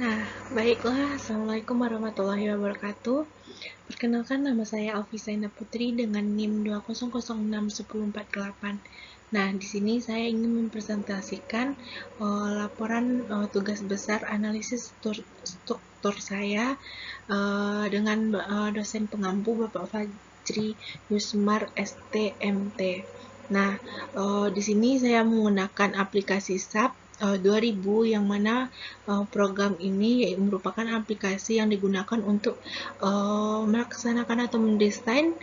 Nah, baiklah. Assalamualaikum warahmatullahi wabarakatuh. Perkenalkan, nama saya Alfisaina Putri dengan NIM 200610148. Nah, di sini saya ingin mempresentasikan laporan tugas besar analisis struktur saya dengan dosen pengampu Bapak Fajri Yusmar STMT. Nah, di sini saya menggunakan aplikasi SAP 2000 yang mana program ini merupakan aplikasi yang digunakan untuk melaksanakan atau mendesain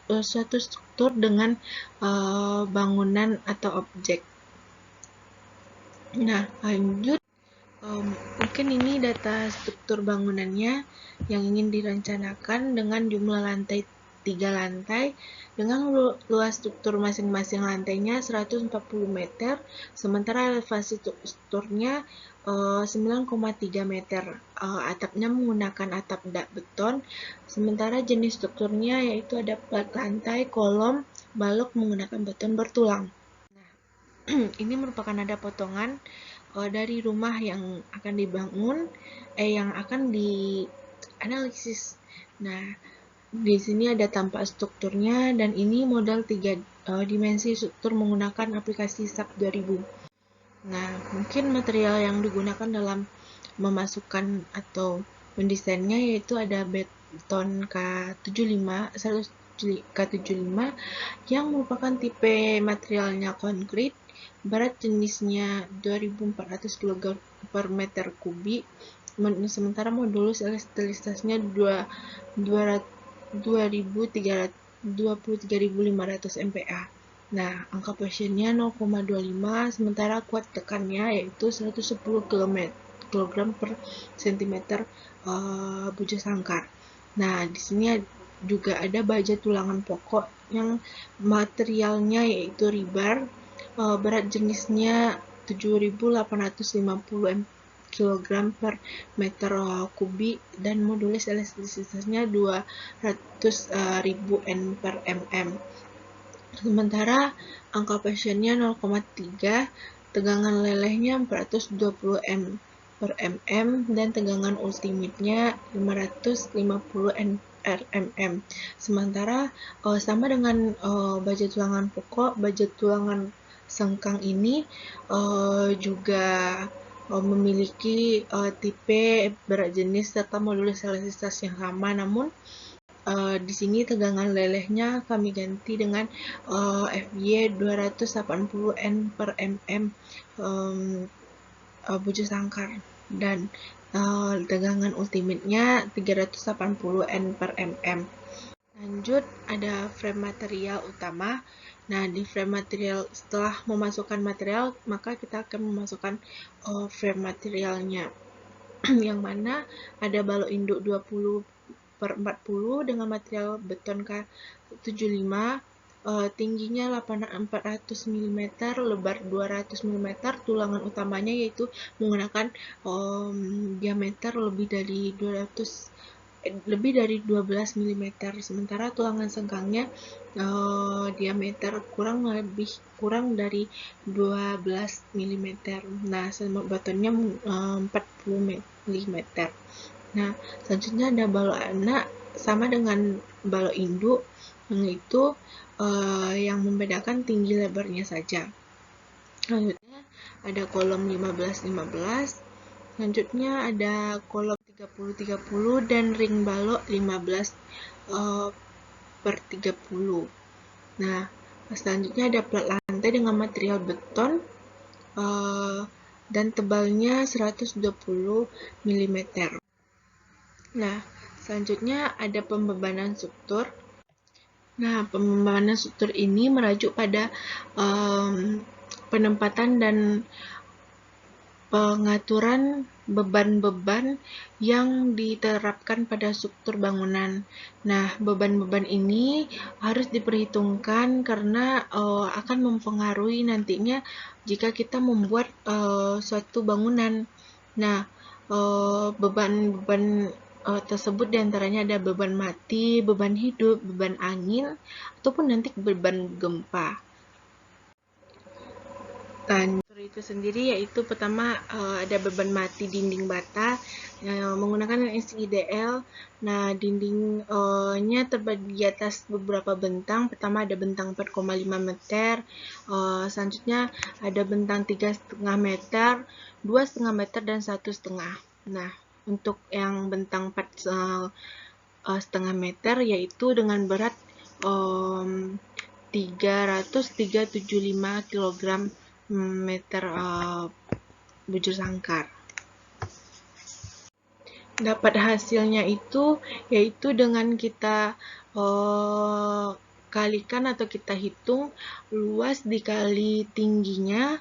suatu struktur dengan bangunan atau objek. Nah, lanjut. Mungkin ini data struktur bangunannya yang ingin direncanakan dengan jumlah lantai 3 lantai dengan luas struktur masing-masing lantainya 140 meter, sementara elevasi strukturnya 9,3 meter. Atapnya menggunakan atap dak beton, sementara jenis strukturnya yaitu ada plat lantai, kolom, balok menggunakan beton bertulang. Ini merupakan ada potongan dari rumah yang akan dibangun, yang akan dianalisis. Nah, di sini ada tampak strukturnya dan ini model 3 dimensi struktur menggunakan aplikasi SAP 2000. Nah, mungkin material yang digunakan dalam memasukkan atau mendesainnya yaitu ada beton K75 K75 yang merupakan tipe materialnya konkrit, berat jenisnya 2400 kg per meter kubik, sementara modulus elastisitasnya 23.500 MPa. Nah, angka Poissonnya 0,25, sementara kuat tekannya yaitu 110 kg per cm buja sangkar. Nah, di sini juga ada baja tulangan pokok yang materialnya yaitu rebar, berat jenisnya 7.850 kg per meter kubik dan modulus elastisitasnya 200.000 N per mm. Sementara angka Poissonnya 0,3, tegangan lelehnya 420 M per mm dan tegangan ultimate-nya 550 N per mm. Sementara sama dengan baja tulangan pokok, baja tulangan sengkang ini juga memiliki tipe, berat jenis serta modulus elastisitas yang sama, namun di sini tegangan lelehnya kami ganti dengan FY 280 N per mm buja sangkar dan tegangan ultimate-nya 380 N per mm. Lanjut, ada frame material utama. Nah, di frame material setelah memasukkan material, maka kita akan memasukkan frame materialnya yang mana ada balok induk 20/40 dengan material beton K75, tingginya 400 mm, lebar 200 mm, tulangan utamanya yaitu menggunakan diameter lebih dari 12 mm, sementara tulangan sengkangnya diameter kurang dari 12 mm. Nah, betonnya 40 mm. Nah, selanjutnya ada balok anak sama dengan balok induk, yaitu yang membedakan tinggi lebarnya saja. Selanjutnya ada kolom 15-15, selanjutnya ada kolom 30-30 dan ring balok 15/30. Nah, selanjutnya ada plat lantai dengan material beton dan tebalnya 120 mm. Nah, selanjutnya ada pembebanan struktur. Nah, pembebanan struktur ini merujuk pada penempatan dan pengaturan beban-beban yang diterapkan pada struktur bangunan. Nah, beban-beban ini harus diperhitungkan karena akan mempengaruhi nantinya jika kita membuat suatu bangunan. Nah, beban-beban tersebut diantaranya ada beban mati, beban hidup, beban angin, ataupun nanti beban gempa. Dan itu sendiri yaitu pertama ada beban mati dinding bata menggunakan SIDL. Nah, dindingnya terbagi di atas beberapa bentang. Pertama ada bentang 4,5 meter, selanjutnya ada bentang 3,5 meter, 2,5 meter, dan 1,5. Nah, untuk yang bentang 4,5 meter yaitu dengan berat 375 kg meter bujur sangkar. Dapat hasilnya itu yaitu dengan kita kalikan atau kita hitung luas dikali tingginya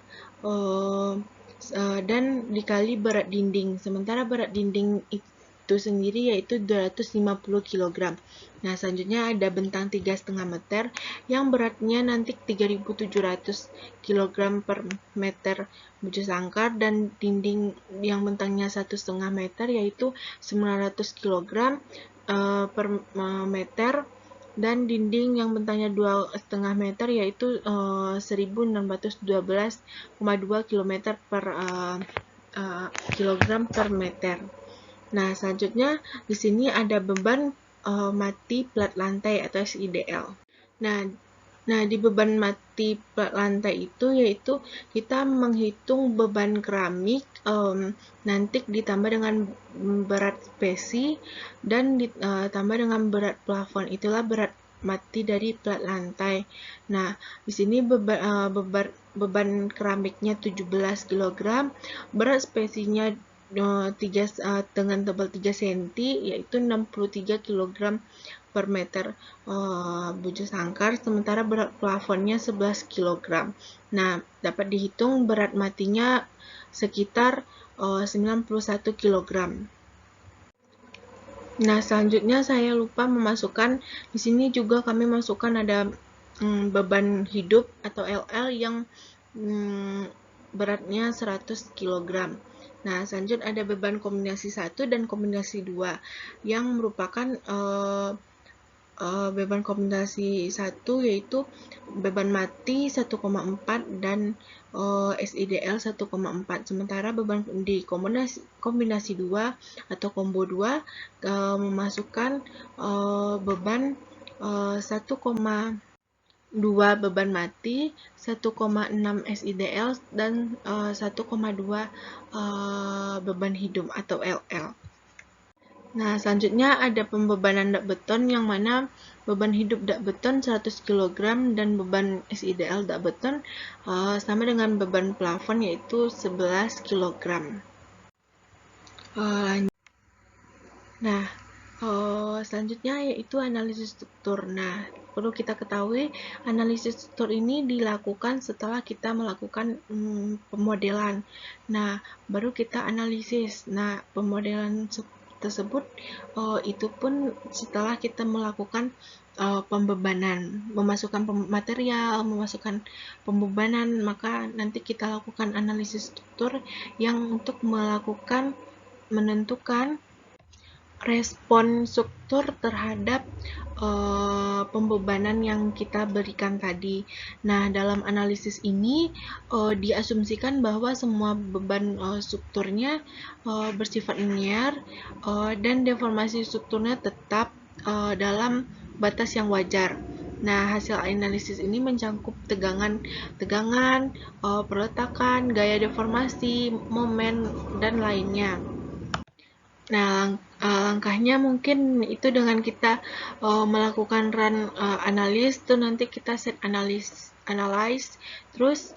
dan dikali berat dinding. Sementara berat dinding itu sendiri yaitu 250 kg. Nah, selanjutnya ada bentang 3,5 meter yang beratnya nanti 3.700 kg per meter bujur sangkar, dan dinding yang bentangnya 1,5 meter yaitu 900 kg per meter, dan dinding yang bentangnya 2,5 meter yaitu 1612,2 km per kilogram per meter. Nah, selanjutnya di sini ada beban mati plat lantai atau SIDL. Nah, di beban mati plat lantai itu yaitu kita menghitung beban keramik nanti ditambah dengan berat spesi dan ditambah dengan berat plafon. Itulah berat mati dari plat lantai. Nah, di sini beban keramiknya 17 kg, berat spesinya dengan tebal 3 cm yaitu 63 kg per meter bujur sangkar, sementara berat plafonnya 11 kg. Nah, dapat dihitung berat matinya sekitar 91 kg. Nah, selanjutnya saya lupa memasukkan, di sini juga kami masukkan ada beban hidup atau LL yang beratnya 100 kg. Nah, selanjutnya ada beban kombinasi 1 dan kombinasi 2 yang merupakan beban kombinasi 1 yaitu beban mati 1,4 dan SIDL 1,4. Sementara beban di kombinasi 2 atau combo 2 memasukkan beban 1,2 beban mati, 1,6 SIDL, dan 1,2 beban hidup atau LL. Nah, selanjutnya ada pembebanan dak beton, yang mana beban hidup dak beton 100 kg dan beban SIDL dak beton sama dengan beban plafon yaitu 11 kg. Nah, selanjutnya yaitu analisis struktur. Nah, perlu kita ketahui analisis struktur ini dilakukan setelah kita melakukan pemodelan. Nah, baru kita analisis. Nah, pemodelan tersebut itu pun setelah kita melakukan pembebanan, memasukkan material, memasukkan pembebanan, maka nanti kita lakukan analisis struktur yang untuk menentukan respon struktur terhadap pembebanan yang kita berikan tadi. Nah, dalam analisis ini diasumsikan bahwa semua beban strukturnya bersifat linear dan deformasi strukturnya tetap dalam batas yang wajar. Nah, hasil analisis ini mencakup tegangan, peletakan, gaya deformasi, momen, dan lainnya. Nah, langkahnya mungkin itu dengan kita melakukan run analis, itu nanti kita set analyze, terus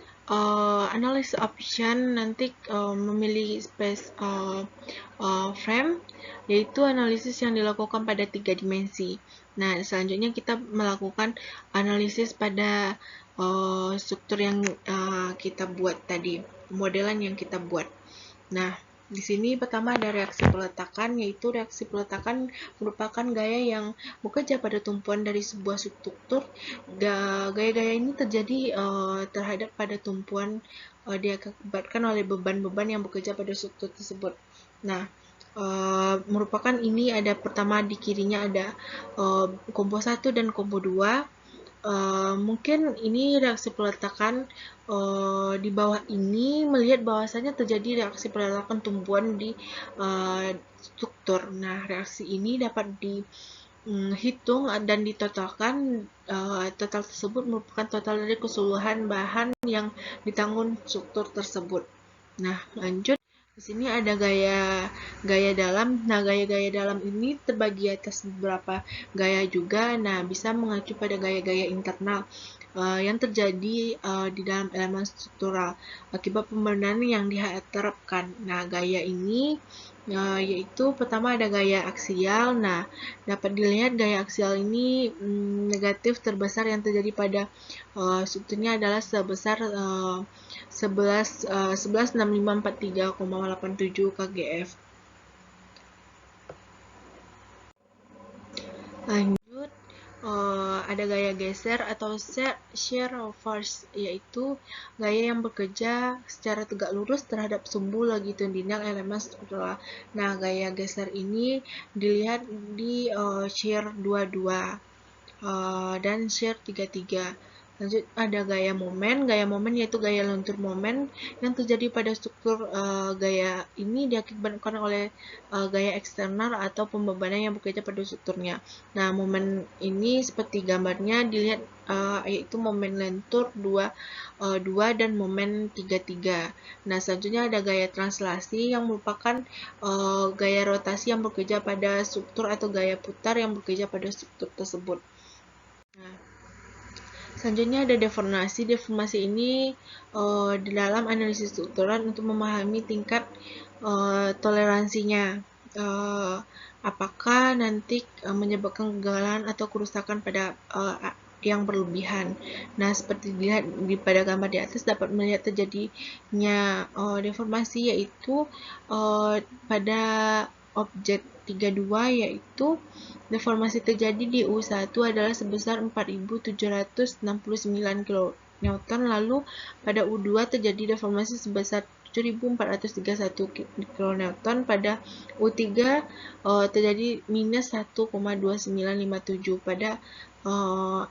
analysis option, nanti memilih space frame, yaitu analisis yang dilakukan pada 3 dimensi. Nah, selanjutnya kita melakukan analisis pada struktur yang kita buat tadi, modelan yang kita buat. Nah, di sini pertama ada reaksi peletakan, yaitu reaksi peletakan merupakan gaya yang bekerja pada tumpuan dari sebuah struktur. Gaya-gaya ini terjadi terhadap pada tumpuan diakibatkan oleh beban-beban yang bekerja pada struktur tersebut. Nah, merupakan ini ada pertama di kirinya ada combo 1 dan combo 2. Mungkin ini reaksi peletakan di bawah ini melihat bahwasanya terjadi reaksi peletakan tumbuhan di struktur. Nah, reaksi ini dapat dihitung dan ditotalkan. Total tersebut merupakan total dari keseluruhan bahan yang ditanggung struktur tersebut. Nah, lanjut. Di sini ada gaya dalam. Nah, gaya-gaya dalam ini terbagi atas beberapa gaya juga. Nah, bisa mengacu pada gaya-gaya internal yang terjadi di dalam elemen struktural akibat pembenahan yang diterapkan. Nah, gaya ini yaitu pertama ada gaya aksial. Nah, dapat dilihat gaya aksial ini negatif terbesar yang terjadi pada strukturnya adalah sebesar 116543,87 kgf. Lanjut, ada gaya geser atau shear force, yaitu gaya yang bekerja secara tegak lurus terhadap sumbu longitudinal elemen struktural. Nah, gaya geser ini dilihat di shear 22 dan shear 33. Lanjut, ada gaya momen. Gaya momen yaitu gaya lentur momen yang terjadi pada struktur. Gaya ini diakibatkan oleh gaya eksternal atau pembebanan yang bekerja pada strukturnya. Nah, momen ini seperti gambarnya dilihat yaitu momen lentur 2 dan momen 33. Nah, selanjutnya ada gaya translasi yang merupakan gaya rotasi yang bekerja pada struktur atau gaya putar yang bekerja pada struktur tersebut. Nah, selanjutnya ada deformasi. Deformasi ini di dalam analisis struktural untuk memahami tingkat toleransinya. Apakah nanti menyebabkan kegagalan atau kerusakan pada yang berlebihan. Nah, seperti dilihat pada gambar di atas dapat melihat terjadinya deformasi yaitu pada objek 32, yaitu deformasi terjadi di U1 adalah sebesar 4769 kN, lalu pada U2 terjadi deformasi sebesar 7431 kN, pada U3 terjadi minus 1,2957, pada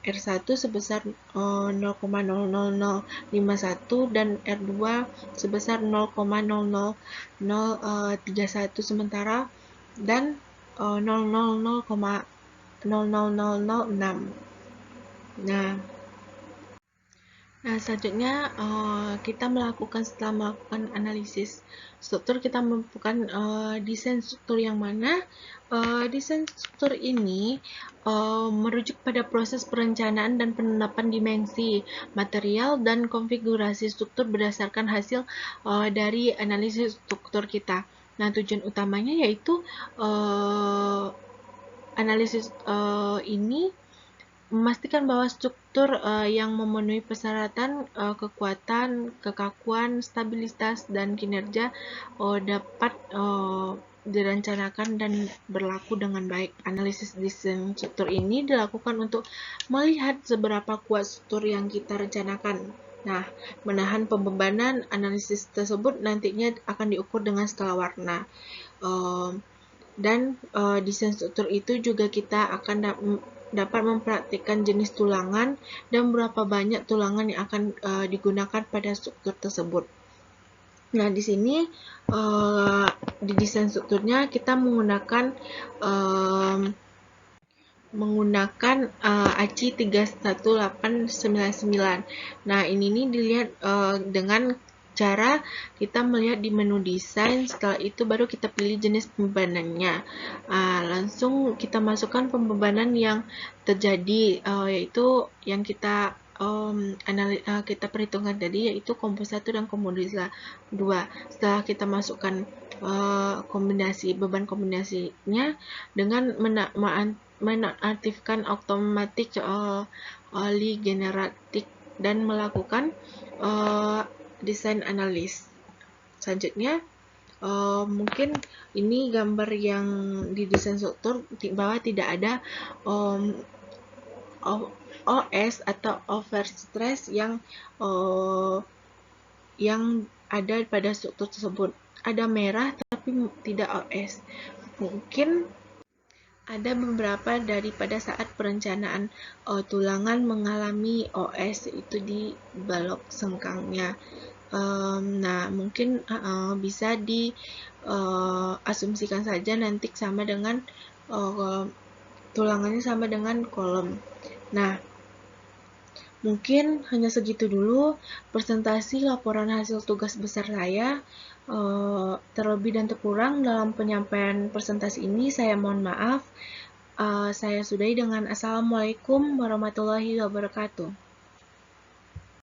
R1 sebesar 0,00051 dan R2 sebesar 0,0031, sementara dan 0,0006. Nah, selanjutnya kita setelah melakukan analisis struktur, kita melakukan desain struktur yang mana desain struktur ini merujuk pada proses perencanaan dan penetapan dimensi, material, dan konfigurasi struktur berdasarkan hasil dari analisis struktur kita. Nah, tujuan utamanya yaitu analisis ini memastikan bahwa struktur yang memenuhi persyaratan kekuatan, kekakuan, stabilitas, dan kinerja dapat direncanakan dan berlaku dengan baik. Analisis desain struktur ini dilakukan untuk melihat seberapa kuat struktur yang kita rencanakan. Nah, menahan pembebanan. Analisis tersebut nantinya akan diukur dengan skala warna. Dan desain struktur itu juga kita akan dapat mempraktikkan jenis tulangan dan berapa banyak tulangan yang akan digunakan pada struktur tersebut. Nah, di sini di desain strukturnya kita menggunakan ACI 31899. Nah, ini dilihat dengan cara kita melihat di menu desain. Setelah itu baru kita pilih jenis pembebanannya. Langsung kita masukkan pembebanan yang terjadi, yaitu yang kita perhitungkan tadi, yaitu kompo 1 dan kompo 2. Setelah kita masukkan beban kombinasinya dengan menonaktifkan automatic Lie generatik dan melakukan desain analis. Selanjutnya mungkin ini gambar yang di desain struktur bahwa tidak ada OS atau overstress yang ada pada struktur tersebut. Ada merah tapi tidak OS. Mungkin Ada beberapa daripada saat perencanaan tulangan mengalami OS itu di balok sengkangnya. Nah, mungkin bisa diasumsikan saja nanti sama dengan tulangannya sama dengan kolom. Nah, mungkin hanya segitu dulu presentasi laporan hasil tugas besar saya. Terlebih dan terkurang dalam penyampaian presentasi ini, saya mohon maaf. Saya sudahi dengan Assalamualaikum warahmatullahi wabarakatuh.